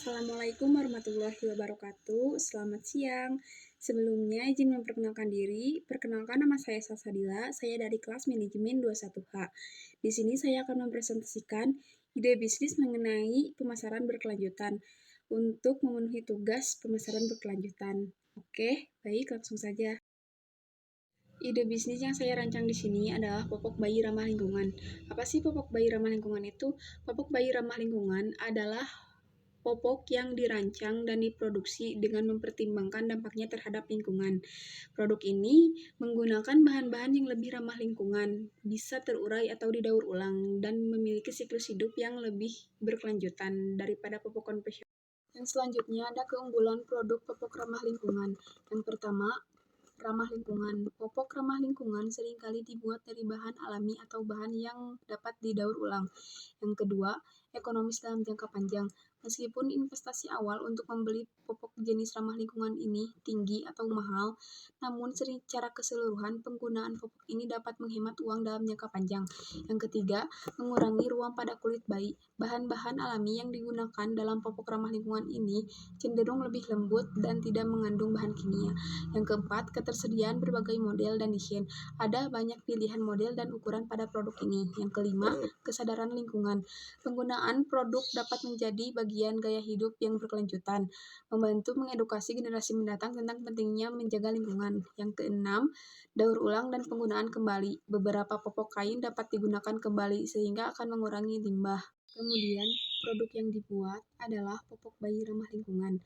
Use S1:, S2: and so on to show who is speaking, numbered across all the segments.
S1: Assalamualaikum warahmatullahi wabarakatuh. Selamat siang. Sebelumnya izin memperkenalkan diri. Perkenalkan nama saya Salsabila. Saya dari kelas manajemen 21H. Di sini saya akan mempresentasikan ide bisnis mengenai pemasaran berkelanjutan untuk memenuhi tugas pemasaran berkelanjutan. Oke, baik langsung saja. Ide bisnis yang saya rancang di sini adalah popok bayi ramah lingkungan. Apa sih popok bayi ramah lingkungan itu? Popok bayi ramah lingkungan adalah popok yang dirancang dan diproduksi dengan mempertimbangkan dampaknya terhadap lingkungan. Produk ini menggunakan bahan-bahan yang lebih ramah lingkungan, bisa terurai atau didaur ulang, dan memiliki siklus hidup yang lebih berkelanjutan daripada popok konvensional. Yang selanjutnya ada keunggulan produk popok ramah lingkungan. Yang pertama, ramah lingkungan. Popok ramah lingkungan seringkali dibuat dari bahan alami atau bahan yang dapat didaur ulang. Yang kedua, ekonomis dalam jangka panjang. Meskipun investasi awal untuk membeli popok jenis ramah lingkungan ini tinggi atau mahal, namun secara keseluruhan penggunaan popok ini dapat menghemat uang dalam jangka panjang. Yang ketiga, mengurangi ruam pada kulit bayi. Bahan-bahan alami yang digunakan dalam popok ramah lingkungan ini cenderung lebih lembut dan tidak mengandung bahan kimia. Yang keempat, ketersediaan berbagai model dan desain. Ada banyak pilihan model dan ukuran pada produk ini. Yang kelima, kesadaran lingkungan. Penggunaan produk dapat menjadi bagian gaya hidup yang berkelanjutan, membantu mengedukasi generasi mendatang tentang pentingnya menjaga lingkungan. Yang keenam, daur ulang dan penggunaan kembali. Beberapa popok kain dapat digunakan kembali sehingga akan mengurangi limbah. Kemudian, produk yang dibuat adalah popok bayi ramah lingkungan.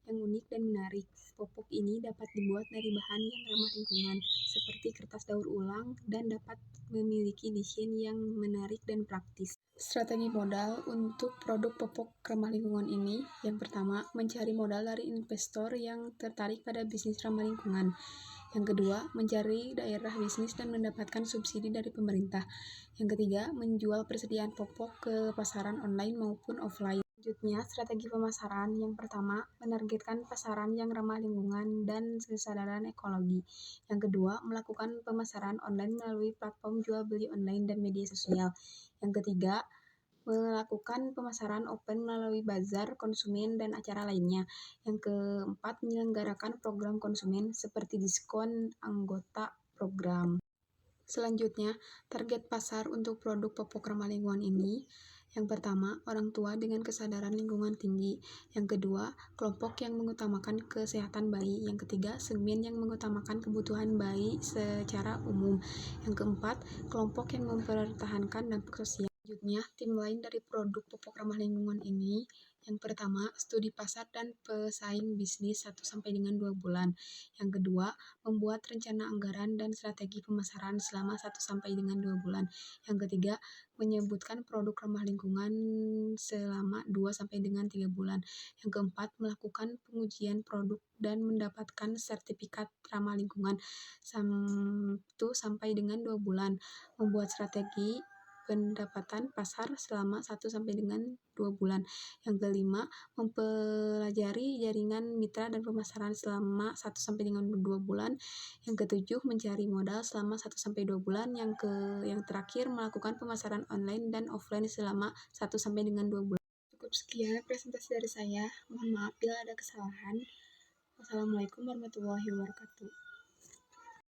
S1: Yang unik dan menarik, popok ini dapat dibuat dari bahan yang ramah lingkungan, seperti kertas daur ulang, dan dapat memiliki desain yang menarik dan praktis. Strategi modal untuk produk popok ramah lingkungan ini, yang pertama, mencari modal dari investor yang tertarik pada bisnis ramah lingkungan. Yang kedua, mencari daerah bisnis dan mendapatkan subsidi dari pemerintah. Yang ketiga, menjual persediaan popok ke pasaran online maupun offline. Selanjutnya, strategi pemasaran. Yang pertama, menargetkan pasaran yang ramah lingkungan dan kesadaran ekologi. Yang kedua, melakukan pemasaran online melalui platform jual beli online dan media sosial. Yang ketiga, melakukan pemasaran open melalui bazar konsumen dan acara lainnya. Yang keempat, menyelenggarakan program konsumen seperti diskon anggota program. Selanjutnya, target pasar untuk produk popok ramah lingkungan ini. Yang pertama, orang tua dengan kesadaran lingkungan tinggi. Yang kedua, kelompok yang mengutamakan kesehatan bayi. Yang ketiga, segmen yang mengutamakan kebutuhan bayi secara umum. Yang keempat, kelompok yang mempertahankan dampak sosial. Selanjutnya, tim lain dari produk popok ramah lingkungan ini. Yang pertama, studi pasar dan pesaing bisnis 1-2 bulan. Yang kedua, membuat rencana anggaran dan strategi pemasaran selama 1-2 bulan. Yang ketiga, menyebutkan produk ramah lingkungan selama 2-3 bulan. Yang keempat, melakukan pengujian produk dan mendapatkan sertifikat ramah lingkungan 1-2 bulan. Membuat strategi pendapatan pasar selama 1-2 bulan. Yang kelima, mempelajari jaringan mitra dan pemasaran selama 1-2 bulan. Yang ketujuh, mencari modal selama 1-2 bulan. Yang terakhir, melakukan pemasaran online dan offline selama 1-2 bulan. Cukup sekian presentasi dari saya. Mohon maaf bila ada kesalahan. Wassalamualaikum warahmatullahi wabarakatuh.